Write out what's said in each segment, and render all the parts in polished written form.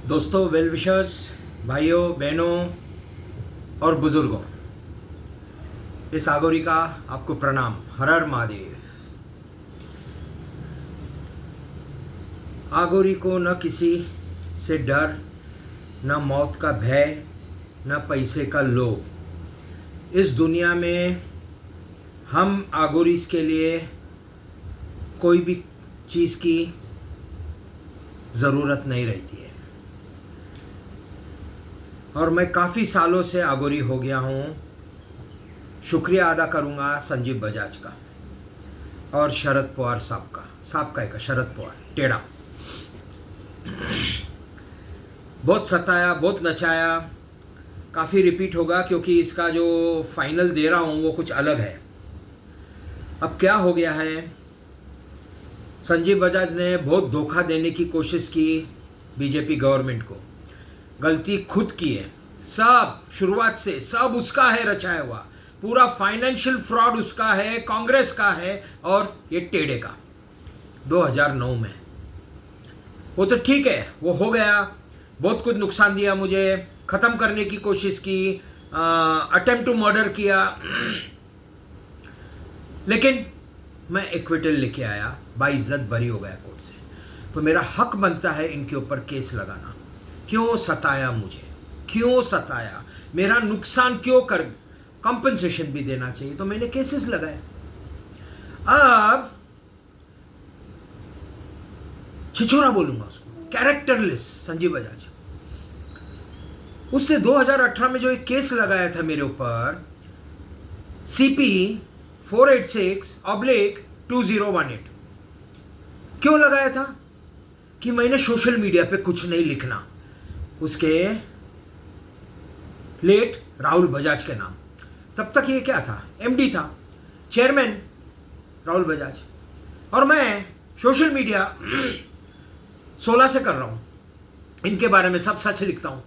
दोस्तों, well wishers, भाइयों बहनों और बुजुर्गों, इस आगोरी का आपको प्रणाम। हर हर महादेव। आगोरी को न किसी से डर, न मौत का भय, न पैसे का लोभ। इस दुनिया में हम आगोरीज के लिए कोई भी चीज़ की ज़रूरत नहीं रहती है। और मैं काफ़ी सालों से आगोरी हो गया हूँ। शुक्रिया अदा करूँगा संजीव बजाज का और शरद पवार साहब का शरद पवार टेढ़ा। बहुत सताया, बहुत नचाया। काफ़ी रिपीट होगा क्योंकि इसका जो फाइनल दे रहा हूँ वो कुछ अलग है। अब क्या हो गया है, संजीव बजाज ने बहुत धोखा देने की कोशिश की बीजेपी गवर्नमेंट को। गलती खुद की है, सब शुरुआत से सब उसका है रचाया हुआ। पूरा फाइनेंशियल फ्रॉड उसका है, कांग्रेस का है और ये टेढ़े का 2009 में। वो तो ठीक है, वो हो गया। बहुत कुछ नुकसान दिया मुझे, ख़त्म करने की कोशिश की, अटेम्प्ट टू मर्डर किया, लेकिन मैं एक्विटल लेके आया, बाइज्जत बरी हो गया कोर्ट से। तो मेरा हक बनता है इनके ऊपर केस लगाना। क्यों सताया मुझे, क्यों सताया, मेरा नुकसान क्यों कर, कंपनसेशन भी देना चाहिए। तो मैंने केसेस लगाए। अब छिछोरा बोलूंगा उसको, कैरेक्टरलेस संजीव बजाज। उससे 2018 में जो एक केस लगाया था मेरे ऊपर, CP 486/2018, क्यों लगाया था कि मैंने सोशल मीडिया पे कुछ नहीं लिखना उसके लेट राहुल बजाज के नाम। तब तक ये क्या था, MD था, चेयरमैन राहुल बजाज। और मैं सोशल मीडिया 16 से कर रहा हूं, इनके बारे में सब सच लिखता हूं।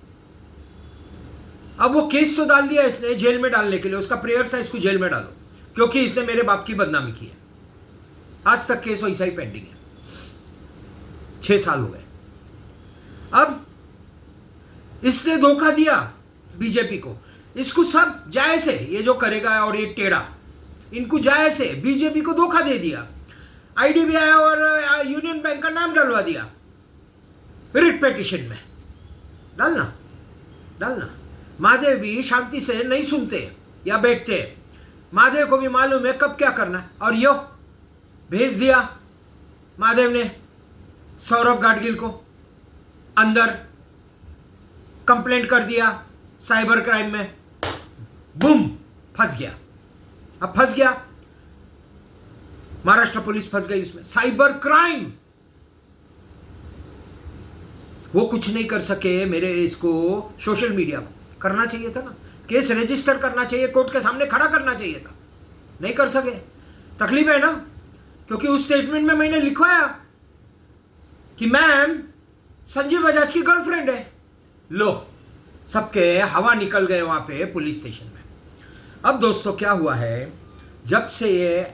अब वो केस तो डाल दिया इसने जेल में डालने के लिए, उसका प्रेयर था इसको जेल में डालो क्योंकि इसने मेरे बाप की बदनामी की है। आज तक केस वैसा ही पेंडिंग है, 6 साल हो गए। अब इसने धोखा दिया बीजेपी को, इसको सब जायज है ये जो करेगा। और ये टेढ़ा, इनको जायज है, बीजेपी को धोखा दे दिया। IDBI और यूनियन बैंक का नाम डलवा दिया रिट पिटीशन में। डालना। महादेव भी शांति से नहीं सुनते या बैठते। महादेव को भी मालूम है कब क्या करना है। और यो भेज दिया महादेव ने सौरभ गाडगिल को अंदर, कंप्लेंट कर दिया साइबर क्राइम में। बूम, फंस गया। अब फंस गया, महाराष्ट्र पुलिस फंस गई उसमें। साइबर क्राइम, वो कुछ नहीं कर सके मेरे इसको। सोशल मीडिया को करना चाहिए था ना, केस रजिस्टर करना चाहिए, कोर्ट के सामने खड़ा करना चाहिए था, नहीं कर सके। तकलीफ है ना, क्योंकि उस स्टेटमेंट में मैंने लिखवाया कि मैम संजीव बजाज की गर्लफ्रेंड है। लो, सबके हवा निकल गए वहां पे पुलिस स्टेशन में। अब दोस्तों क्या हुआ है, जब से ये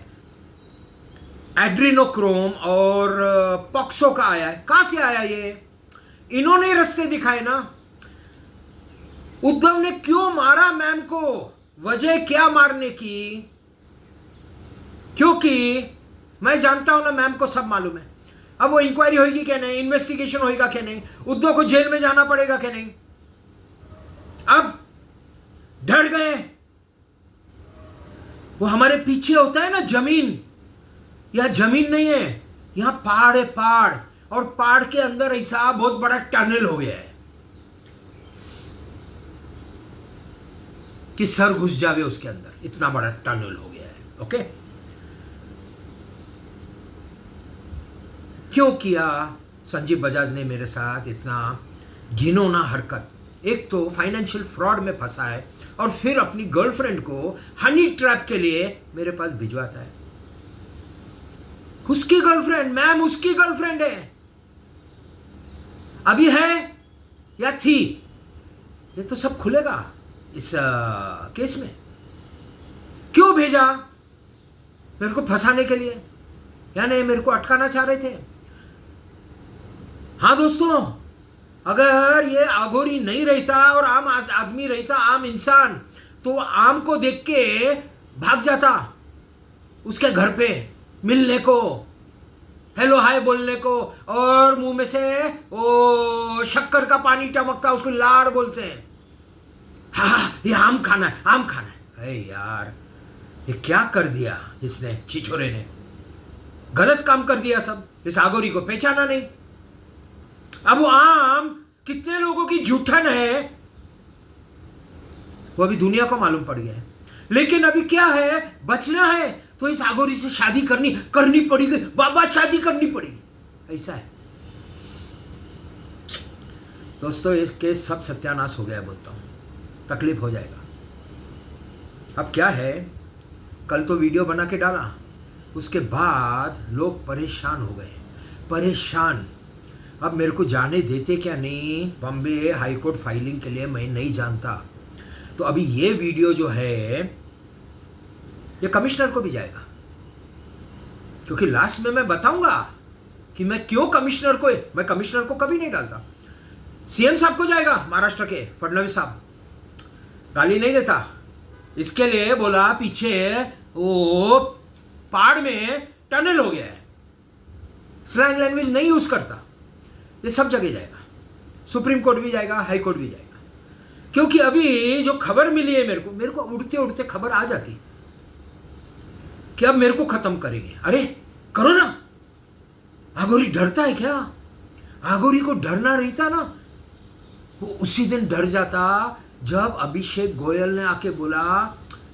एड्रीनोक्रोम और पॉक्सो का आया है, कहां से आया ये, इन्होंने रास्ते दिखाए ना। उद्धव ने क्यों मारा मैम को, वजह क्या मारने की, क्योंकि मैं जानता हूं ना मैम को सब मालूम है। अब वो इंक्वायरी होगी क्या नहीं, इन्वेस्टिगेशन होगा क्या नहीं, उद्धव को जेल में जाना पड़ेगा क्या नहीं। अब डर गए। वो हमारे पीछे होता है ना जमीन, यह जमीन नहीं है, यहां पहाड़ है, पहाड़। और पहाड़ के अंदर ऐसा बहुत बड़ा टनल हो गया है कि सर घुस जावे उसके अंदर, इतना बड़ा टनल हो गया है। ओके, क्यों किया संजीव बजाज ने मेरे साथ इतना घिनौना हरकत। एक तो फाइनेंशियल फ्रॉड में फंसा है और फिर अपनी गर्लफ्रेंड को हनी ट्रैप के लिए मेरे पास भिजवाता है। उसकी गर्लफ्रेंड, मैम उसकी गर्लफ्रेंड है, अभी है या थी, ये तो सब खुलेगा इस केस में। क्यों भेजा, मेरे को फंसाने के लिए, या नहीं मेरे को अटकाना चाह रहे थे। हाँ दोस्तों, अगर ये आघोरी नहीं रहता और आम आदमी रहता, आम इंसान, तो आम को देख के भाग जाता उसके घर पे मिलने को, हेलो हाय बोलने को, और मुंह में से वो शक्कर का पानी टमकता, उसको लाड़ बोलते हैं। हाँ, ये आम खाना है, आम खाना है। अरे यार, ये क्या कर दिया इसने, छिछोरे ने गलत काम कर दिया सब। इस आगोरी को पहचाना नहीं। अब वो आम कितने लोगों की जूठन है वो अभी दुनिया को मालूम पड़ गया है। लेकिन अभी क्या है, बचना है तो इस आगोरी से शादी करनी पड़ेगी, बाबा शादी करनी पड़ेगी, ऐसा है दोस्तों। इसके सब सत्यानाश हो गया बोलता हूं, तकलीफ हो जाएगा। अब क्या है, कल तो वीडियो बना के डाला, उसके बाद लोग परेशान हो गए, परेशान। अब मेरे को जाने देते क्या नहीं बॉम्बे हाई कोर्ट फाइलिंग के लिए, मैं नहीं जानता। तो अभी ये वीडियो जो है ये कमिश्नर को भी जाएगा, क्योंकि लास्ट में मैं बताऊंगा कि मैं क्यों मैं कमिश्नर को कभी नहीं डालता। सीएम साहब को जाएगा, महाराष्ट्र के फडणवीस साहब, गाली नहीं देता। इसके लिए बोला पीछे वो पहाड़ में टनल हो गया है, स्लैंग लैंग्वेज नहीं यूज करता। ये सब जगह जाएगा, सुप्रीम कोर्ट भी जाएगा, हाई कोर्ट भी जाएगा। क्योंकि अभी जो खबर मिली है मेरे को उड़ते उड़ते खबर आ जाती कि अब मेरे को खत्म करेंगे। अरे करो ना, आगोरी डरता है क्या? आगोरी को डरना रहता ना, वो उसी दिन डर जाता जब अभिषेक गोयल ने आके बोला,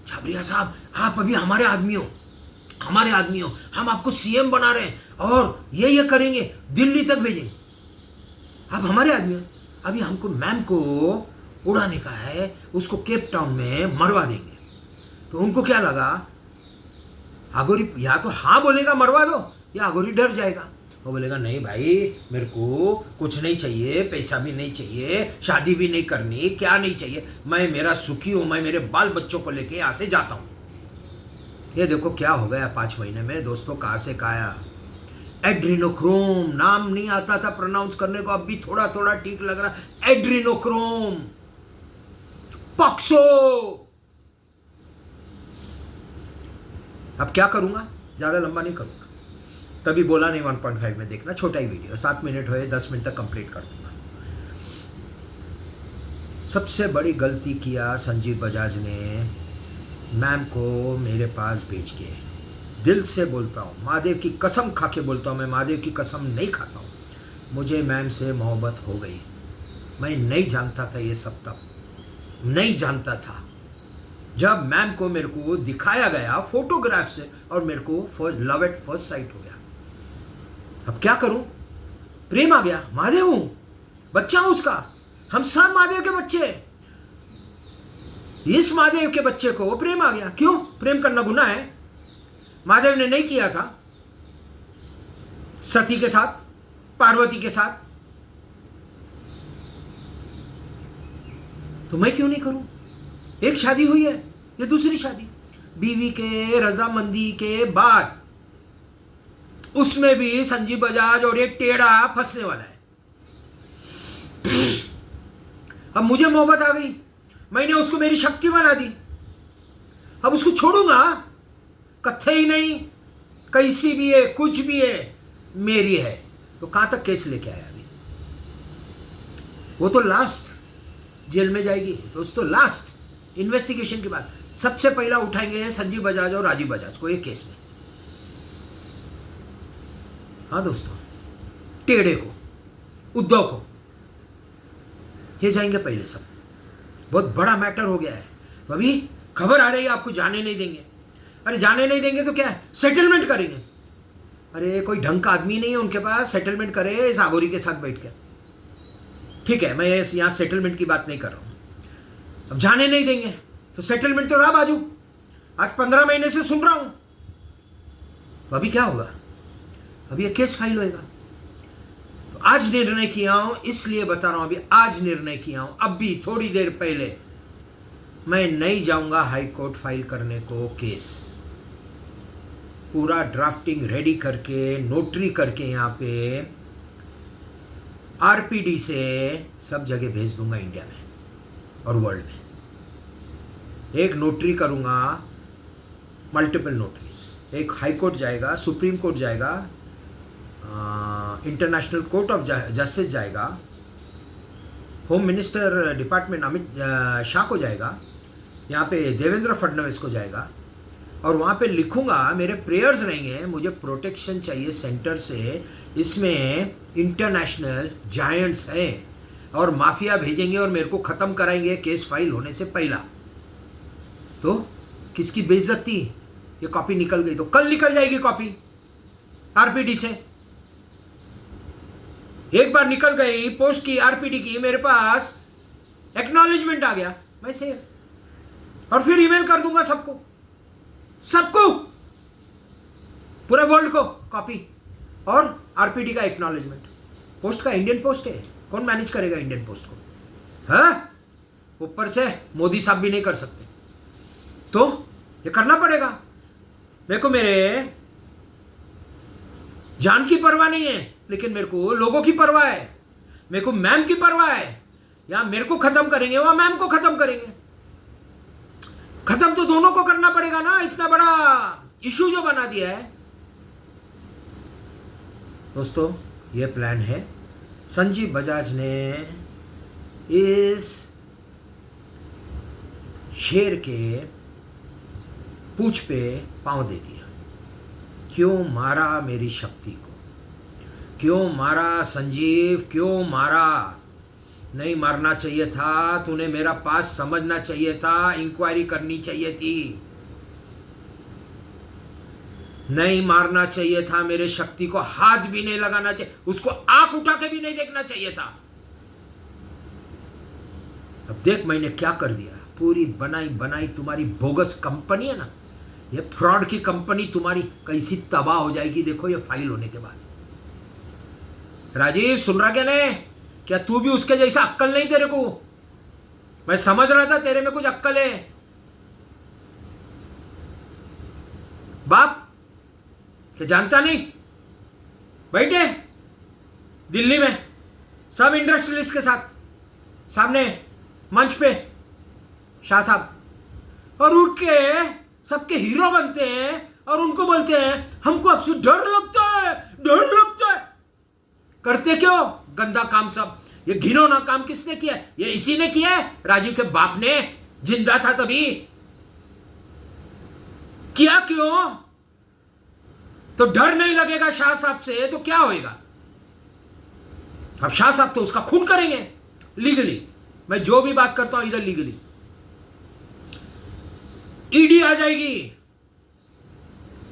छाबरिया साहब आप अभी हमारे आदमी हो, हम आपको सीएम बना रहे हैं और ये करेंगे, दिल्ली तक भेजेंगे, आप हमारे आदमी हो। अभी हमको मैम को उड़ाने का है, उसको केप टाउन में मरवा देंगे। तो उनको क्या लगा, आगोरी या तो हाँ बोलेगा मरवा दो, या आगोरी डर जाएगा। वो बोलेगा नहीं भाई, मेरे को कुछ नहीं चाहिए, पैसा भी नहीं चाहिए, शादी भी नहीं करनी, क्या नहीं चाहिए, मैं मेरा सुखी हूं, मैं मेरे बाल बच्चों को लेके यहाँ से जाता हूं। ये देखो क्या हो गया 5 महीने में दोस्तों, कहाँ से काया। एड्रीनोक्रोम नाम नहीं आता था प्रोनाउंस करने को, अब भी थोड़ा थोड़ा ठीक लग रहा। एड्रीनोक्रोम, पॉक्सो। अब क्या करूंगा, ज्यादा लंबा नहीं करूंगा, तभी बोला नहीं 1.5 में देखना, छोटा ही वीडियो, 7 मिनट हुए, 10 मिनट तक कंप्लीट कर दूंगा। सबसे बड़ी गलती किया संजीव बजाज ने, मैम को मेरे पास भेज के। दिल से बोलता हूँ, महादेव की कसम खा के बोलता हूँ, मैं महादेव की कसम नहीं खाता हूँ, मुझे मैम से मोहब्बत हो गई। मैं नहीं जानता था ये सब, तब नहीं जानता था। जब मैम को मेरे को दिखाया गया फोटोग्राफ से, और मेरे को लव एट फर्स्ट साइट हो गया। अब क्या करूं, प्रेम आ गया, महादेव हूं, बच्चा हूं उसका, हम सब महादेव के बच्चे। इस महादेव के बच्चे को प्रेम आ गया। क्यों? प्रेम करना गुनाह है? महादेव ने नहीं किया था सती के साथ, पार्वती के साथ, तो मैं क्यों नहीं करूं? एक शादी हुई है, ये दूसरी शादी, बीवी के रजामंदी के बाद, उसमें भी संजीव बजाज और एक टेढ़ा फंसने वाला है। अब मुझे मोहब्बत आ गई, मैंने उसको मेरी शक्ति बना दी, अब उसको छोड़ूंगा? कथे ही नहीं, कैसी भी है, कुछ भी है, मेरी है। तो कहां तक केस लेके आया अभी? वो तो लास्ट जेल में जाएगी दोस्तों, लास्ट इन्वेस्टिगेशन के बाद सबसे पहला उठाएंगे संजीव बजाज और राजीव बजाज को एक केस में। हाँ दोस्तों, टेढ़े को, उद्धव को, ये जाएंगे पहले सब। बहुत बड़ा मैटर हो गया है। तो अभी खबर आ रही है आपको, जाने नहीं देंगे। अरे जाने नहीं देंगे तो क्या है, सेटलमेंट करेंगे। अरे कोई ढंग का आदमी नहीं है उनके पास, सेटलमेंट करे इस आगोरी के साथ बैठ के। ठीक है, मैं यहाँ सेटलमेंट की बात नहीं कर रहा हूँ। अब जाने नहीं देंगे तो सेटलमेंट तो रहा बाजू, आज 15 महीने से सुन रहा हूँ। तो अभी क्या होगा, अभी ये केस फाइल होएगा। तो आज निर्णय किया हूं, इसलिए बता रहा हूं, अभी आज निर्णय किया हूं, अभी थोड़ी देर पहले, मैं नहीं जाऊंगा हाई कोर्ट फाइल करने को केस। पूरा ड्राफ्टिंग रेडी करके, नोटरी करके, यहाँ पे आरपीडी से सब जगह भेज दूंगा इंडिया में और वर्ल्ड में। एक नोटरी करूंगा, मल्टीपल नोटरीज, एक हाई कोर्ट जाएगा, सुप्रीम कोर्ट जाएगा, इंटरनेशनल कोर्ट ऑफ जस्टिस जाएगा, home minister department Amit Shah को जाएगा, यहाँ पे देवेंद्र फडणवीस को जाएगा, और वहाँ पे लिखूंगा मेरे प्रेयर्स रहेंगे, मुझे प्रोटेक्शन चाहिए सेंटर से, इसमें इंटरनेशनल जायंट्स हैं और माफिया भेजेंगे और मेरे को ख़त्म कराएंगे केस फाइल होने से पहला। तो किसकी बेइज्जती? ये कॉपी निकल गई तो कल निकल जाएगी कॉपी आरपीडी से। एक बार निकल गई पोस्ट की आरपीडी की, मेरे पास एक्नॉलेजमेंट आ गया, मैं सेव, और फिर ईमेल कर दूंगा सबको, पूरे वर्ल्ड को कॉपी और आरपीडी का एक्नॉलेजमेंट। पोस्ट का इंडियन पोस्ट है, कौन मैनेज करेगा इंडियन पोस्ट को? हाँ, ऊपर से मोदी साहब भी नहीं कर सकते, तो ये करना पड़ेगा मेरे को। मेरे जान की परवाह नहीं है, लेकिन मेरे को लोगों की परवाह है, मेरे को मैम की परवाह है। या मेरे को खत्म करेंगे, वहां मैम को खत्म करेंगे। खत्म तो दोनों को करना पड़ेगा ना, इतना बड़ा इशू जो बना दिया है। दोस्तों, ये प्लान है। संजीव बजाज ने इस शेर के पूंछ पे पांव दे दिया। क्यों मारा मेरी शक्ति को? क्यों मारा संजीव? क्यों मारा? नहीं मारना चाहिए था, तूने मेरा पास समझना चाहिए था, इंक्वायरी करनी चाहिए थी। नहीं मारना चाहिए था, मेरे शक्ति को हाथ भी नहीं लगाना चाहिए, उसको आंख उठा के भी नहीं देखना चाहिए था। अब देख मैंने क्या कर दिया। पूरी बनाई बनाई तुम्हारी बोगस कंपनी है ना, ये फ्रॉड की कंपनी तुम्हारी कैसी तबाह हो जाएगी, देखो ये फाइल होने के बाद। राजीव, सुन रहा क्या नहीं? क्या तू भी उसके जैसा अक्कल नहीं तेरे को? मैं समझ रहा था तेरे में कुछ अक्कल है। बाप क्या जानता नहीं? बैठे दिल्ली में सब इंडस्ट्रियलिस्ट के साथ सामने मंच पे शाह साहब, और उठ के सबके हीरो बनते हैं और उनको बोलते हैं हमको आपसे डर लगता है, डर लगता है। करते क्यों? गंदा काम सब। ये घिनौना काम किसने किया? ये इसी ने किया है, राजीव के बाप ने। जिंदा था तभी किया। क्यों? तो डर नहीं लगेगा शाह साहब से तो क्या होएगा? अब शाह साहब तो उसका खून करेंगे लीगली। मैं जो भी बात करता हूं इधर लीगली। ईडी आ जाएगी,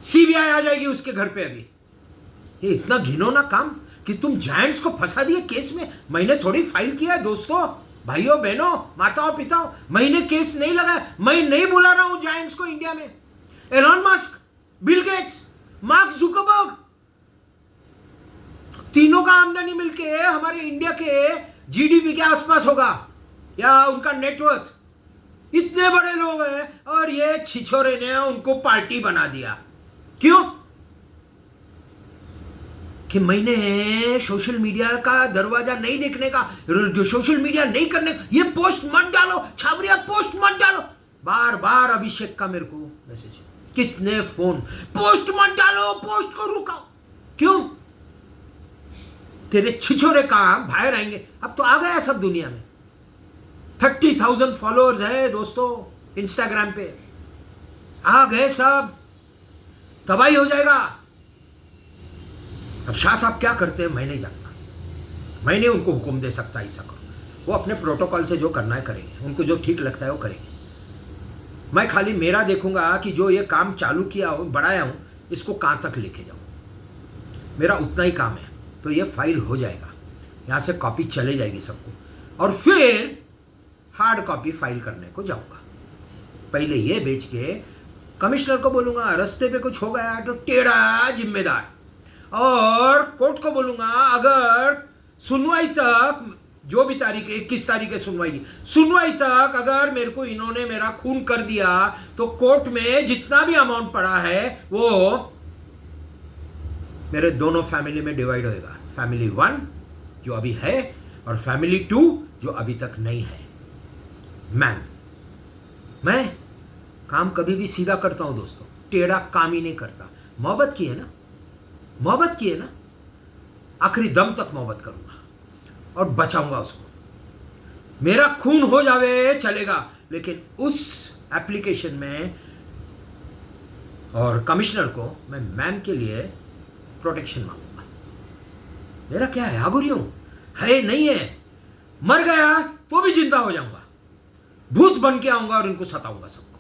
सीबीआई आ जाएगी उसके घर पे। अभी ये इतना घिनौना काम कि तुम जायंट्स को फंसा दिए केस में। मैंने थोड़ी फाइल किया है दोस्तों, भाइयों बहनों, माताओं पिताओं, मैंने केस नहीं लगाया। मैं नहीं बुला रहा हूं जायंट्स को इंडिया में। Elon Musk, Bill Gates, Mark Zuckerberg, तीनों का आमदनी मिलके हमारे इंडिया के जीडीपी के आसपास होगा, या उनका नेटवर्थ। इतने बड़े लोग हैं और ये छिछोरे ने उनको पार्टी बना दिया। क्यों? कि मैंने सोशल मीडिया का दरवाजा नहीं देखने का, जो सोशल मीडिया नहीं करने, ये पोस्ट मत डालो छाबरिया, पोस्ट मत डालो। बार बार अभिषेक का मेरे को मैसेज, कितने फोन, पोस्ट मत डालो, पोस्ट को रुकाओ। क्यों? तेरे छिछोरे काम बाहर आएंगे। अब तो आ गया सब दुनिया में। 30,000 फॉलोअर्स है दोस्तों इंस्टाग्राम पे, आ गए सब। तबाही हो जाएगा। अब शाह साहब क्या करते हैं मैं नहीं जानता, मैं नहीं उनको हुक्म दे सकता ऐसा करो। वो अपने प्रोटोकॉल से जो करना है करेंगे, उनको जो ठीक लगता है वो करेंगे। मैं खाली मेरा देखूंगा कि जो ये काम चालू किया हो, बढ़ाया हूं, इसको कहां तक लेके जाऊं। मेरा उतना ही काम है। तो ये फाइल हो जाएगा, यहां से कॉपी चले जाएगी सबको, और फिर हार्ड कॉपी फाइल करने को जाऊंगा। पहले ये बेच के कमिश्नर को बोलूंगा रास्ते पे कुछ हो गया तो टेढ़ा जिम्मेदार, और कोर्ट को बोलूंगा अगर सुनवाई तक, जो भी तारीख 21 तारीख है सुनवाई की, सुनवाई तक अगर मेरे को इन्होंने मेरा खून कर दिया तो कोर्ट में जितना भी अमाउंट पड़ा है वो मेरे दोनों फैमिली में डिवाइड होएगा। फैमिली 1 जो अभी है और फैमिली 2 जो अभी तक नहीं है। मैम, मैं काम कभी भी सीधा करता हूं दोस्तों, टेढ़ा काम ही नहीं करता। मोहब्बत की है ना, मोहब्बत की है ना, आखिरी दम तक मोहब्बत करूंगा और बचाऊंगा उसको। मेरा खून हो जावे चलेगा, लेकिन उस एप्लीकेशन में और कमिश्नर को मैं मैम के लिए प्रोटेक्शन मांगूंगा। मेरा क्या है, आगुरी हूं, है नहीं है, मर गया तो भी जिंदा हो जाऊंगा, भूत बन के आऊंगा और इनको सताऊंगा सबको,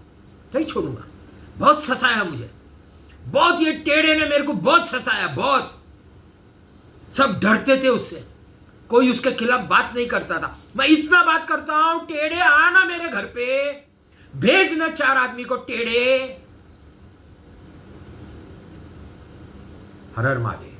नहीं छोड़ूंगा। बहुत सताया मुझे, बहुत, ये टेढ़े ने मेरे को बहुत सताया, बहुत। सब डरते थे उससे, कोई उसके खिलाफ बात नहीं करता था। मैं इतना बात करता हूं, टेढ़े आना मेरे घर पे, भेजना 4 आदमी को टेढ़े। हर हर महादेव।